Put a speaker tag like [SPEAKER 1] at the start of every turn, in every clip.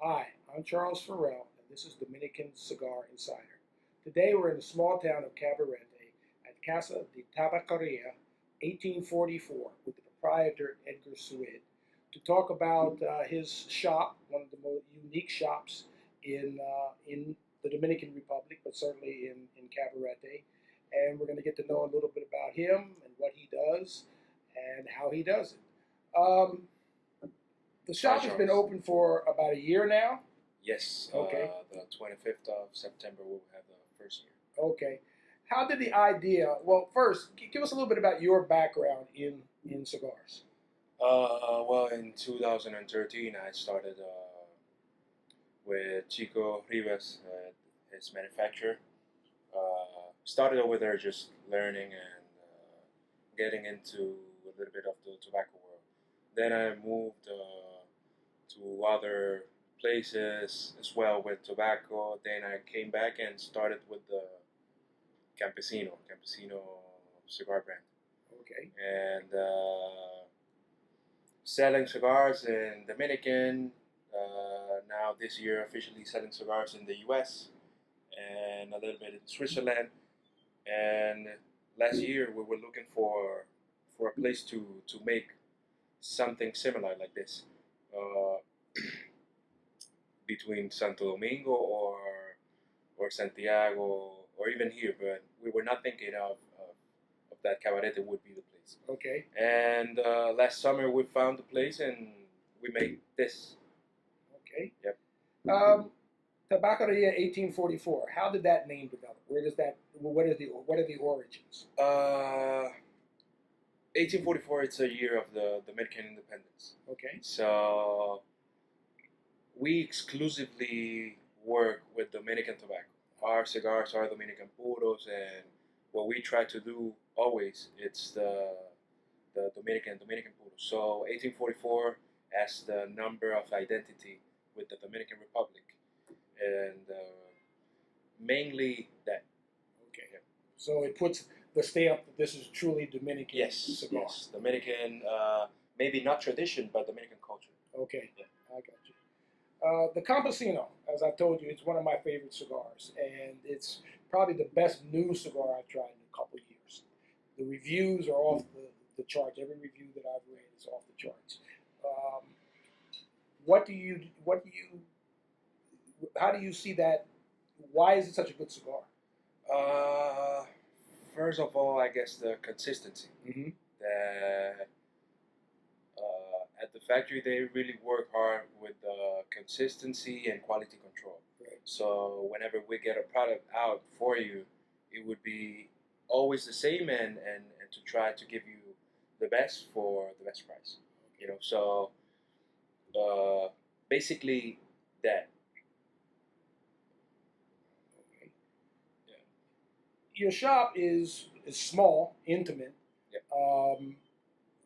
[SPEAKER 1] Hi, I'm Charles Farrell, and this is Dominican Cigar Insider. Today we're in the small town of Caberte at Casa De Tabaquería, 1844, with the proprietor Edgar Sued, to talk about his shop, one of the most unique shops in the Dominican Republic, but certainly in Cabarete. And we're going to get to know a little bit about him and what he does and how he does it. The
[SPEAKER 2] Hi,
[SPEAKER 1] shop has been
[SPEAKER 2] Charles.
[SPEAKER 1] open for about a year now.
[SPEAKER 2] Yes,
[SPEAKER 1] Okay.
[SPEAKER 2] the 25th of September we'll have the first year.
[SPEAKER 1] Okay. How did the idea? Well, first, give us a little bit about your background in cigars.
[SPEAKER 2] Well, in 2013, I started with Chico Rivas, his manufacturer. Started over there just learning and getting into a little bit of the tobacco world. Then I moved to other places as well with tobacco. Then I came back and started with the Campesino cigar brand,
[SPEAKER 1] Okay.
[SPEAKER 2] and selling cigars in Dominican. Now this year, officially selling cigars in the U.S. and a little bit in Switzerland. And last year, we were looking for a place to make something similar like this, uh, between Santo Domingo or Santiago or even here, but we were not thinking of that Caberte would be the place.
[SPEAKER 1] Okay.
[SPEAKER 2] And last summer we found the place and we made this.
[SPEAKER 1] Okay.
[SPEAKER 2] Yep.
[SPEAKER 1] Um, Tabacaria 1844. How did that name develop? Where does that? What are the origins?
[SPEAKER 2] 1844. It's a year of the Dominican independence.
[SPEAKER 1] Okay.
[SPEAKER 2] So we exclusively work with Dominican tobacco. Our cigars are Dominican puros, and what we try to do always it's the Dominican puros. So 1844 as the number of identity with the Dominican Republic, and mainly that.
[SPEAKER 1] Okay. So it puts the stamp that this is truly Dominican
[SPEAKER 2] Yes,
[SPEAKER 1] cigar.
[SPEAKER 2] yes, Dominican. Maybe not tradition, but Dominican culture.
[SPEAKER 1] Okay.
[SPEAKER 2] Yeah.
[SPEAKER 1] I got you. The Campesino, as I told you, it's one of my favorite cigars, and it's probably the best new cigar I've tried in a couple of years. The reviews are off the charts. Every review that I've read is off the charts. Um, what do you, how do you see that? Why is it such a good cigar?
[SPEAKER 2] Uh, First of all, I guess the consistency.
[SPEAKER 1] Mm-hmm.
[SPEAKER 2] That at the factory they really work hard with consistency and quality control.
[SPEAKER 1] Right.
[SPEAKER 2] So whenever we get a product out for you, it would be always the same, and to try to give you the best for the best price. You know, so uh, basically that.
[SPEAKER 1] Okay.
[SPEAKER 2] Yeah.
[SPEAKER 1] Your shop is small, intimate.
[SPEAKER 2] Yeah.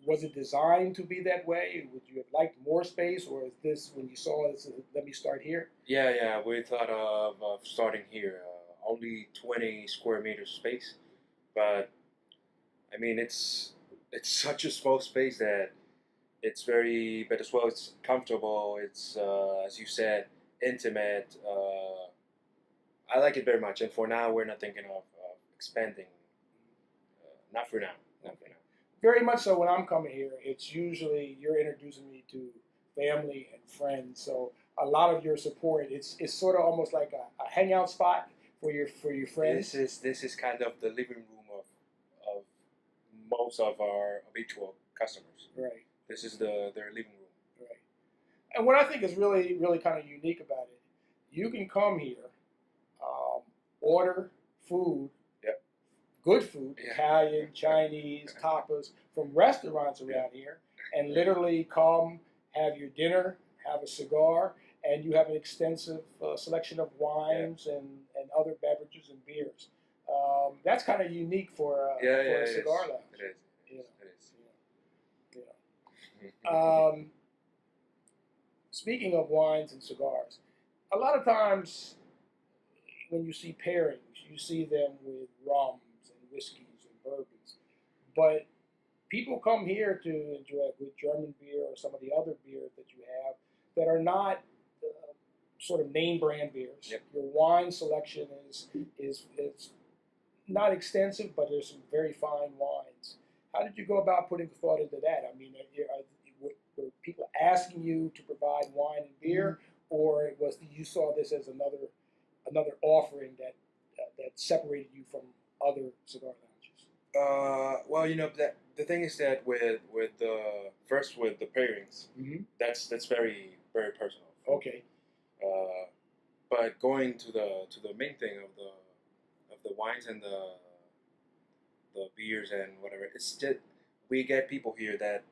[SPEAKER 1] Was it designed to be that way? Would you have liked more space, or is this when you saw it, so let me start here?
[SPEAKER 2] Yeah, yeah. We thought of starting here. Only 20 square meters space, but I mean it's such a small space that it's very, but as well it's comfortable. It's as you said, intimate. I like it very much, and for now we're not thinking of expanding. Not for now. Not for
[SPEAKER 1] Okay.
[SPEAKER 2] now.
[SPEAKER 1] Very much so. When I'm coming here, it's usually you're introducing me to family and friends. So a lot of your support, it's sort of almost like a hangout spot for your friends.
[SPEAKER 2] This is kind of the living room of most of our habitual customers.
[SPEAKER 1] Right.
[SPEAKER 2] This is their living room.
[SPEAKER 1] Right. And what I think is really kind of unique about it, you can come here, um, order food,
[SPEAKER 2] Yeah.
[SPEAKER 1] good food,
[SPEAKER 2] Yeah.
[SPEAKER 1] Italian, Chinese, tapas from restaurants around here, and literally come have your dinner, have a cigar, and you have an extensive selection of wines and other beverages and beers. That's kind of unique
[SPEAKER 2] Yeah,
[SPEAKER 1] for
[SPEAKER 2] yeah,
[SPEAKER 1] a
[SPEAKER 2] it
[SPEAKER 1] cigar
[SPEAKER 2] is.
[SPEAKER 1] lounge.
[SPEAKER 2] It is.
[SPEAKER 1] You know,
[SPEAKER 2] It is.
[SPEAKER 1] you Um, speaking of wines and cigars, a lot of times when you see pairings, you see them with rums and whiskeys and bourbons. But people come here to enjoy a good German beer or some of the other beers that you have that are not sort of name brand beers.
[SPEAKER 2] Yep.
[SPEAKER 1] Your wine selection is not extensive, but there's some very fine wines. How did you go about putting thought into that? I mean, were people asking you to provide wine and beer, or was you saw this as another offering that separated you from other cigar lounges?
[SPEAKER 2] Well, that the thing is that with the first with the pairings,
[SPEAKER 1] Mm-hmm.
[SPEAKER 2] that's very very personal.
[SPEAKER 1] Okay.
[SPEAKER 2] Uh, but going to the main thing of the wines and the beers and whatever, it's just we get people here that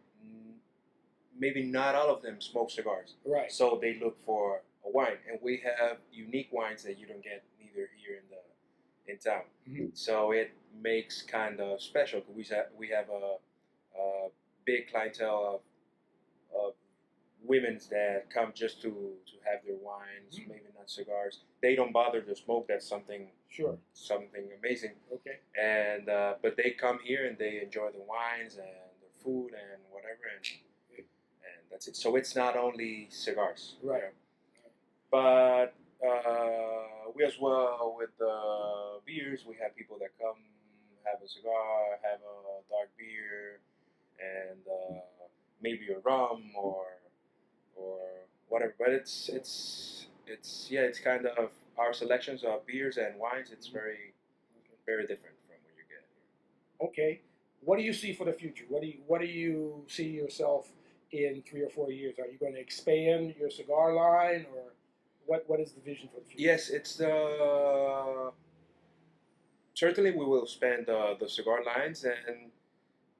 [SPEAKER 2] maybe not all of them smoke cigars,
[SPEAKER 1] Right.
[SPEAKER 2] so they look for a wine, and we have unique wines that you don't get neither here in town.
[SPEAKER 1] Mm-hmm.
[SPEAKER 2] So it makes kind of special. We have a big clientele of women's that come just to have their wines, maybe not cigars. They don't bother to smoke. That's something
[SPEAKER 1] Sure.
[SPEAKER 2] something amazing.
[SPEAKER 1] Okay.
[SPEAKER 2] And but they come here and they enjoy the wines and the food and whatever, and that's it. So it's not only cigars,
[SPEAKER 1] Right.
[SPEAKER 2] But we as well with the beers, we have people that come have a cigar, have a dark beer, and maybe a rum or whatever. But it's yeah, it's kind of our selections of beers and wines. It's very very different from what you get here.
[SPEAKER 1] Okay. What do you see for the future? What do you see yourself in 3 or 4 years? Are you going to expand your cigar line, or what is the vision for the future?
[SPEAKER 2] Yes, it's the certainly we will expand the cigar lines and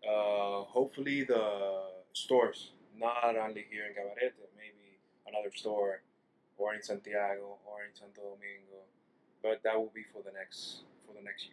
[SPEAKER 2] hopefully the stores, not only here in Caberte, maybe another store, or in Santiago, or in Santo Domingo, but that will be for the next years.
[SPEAKER 1] For the next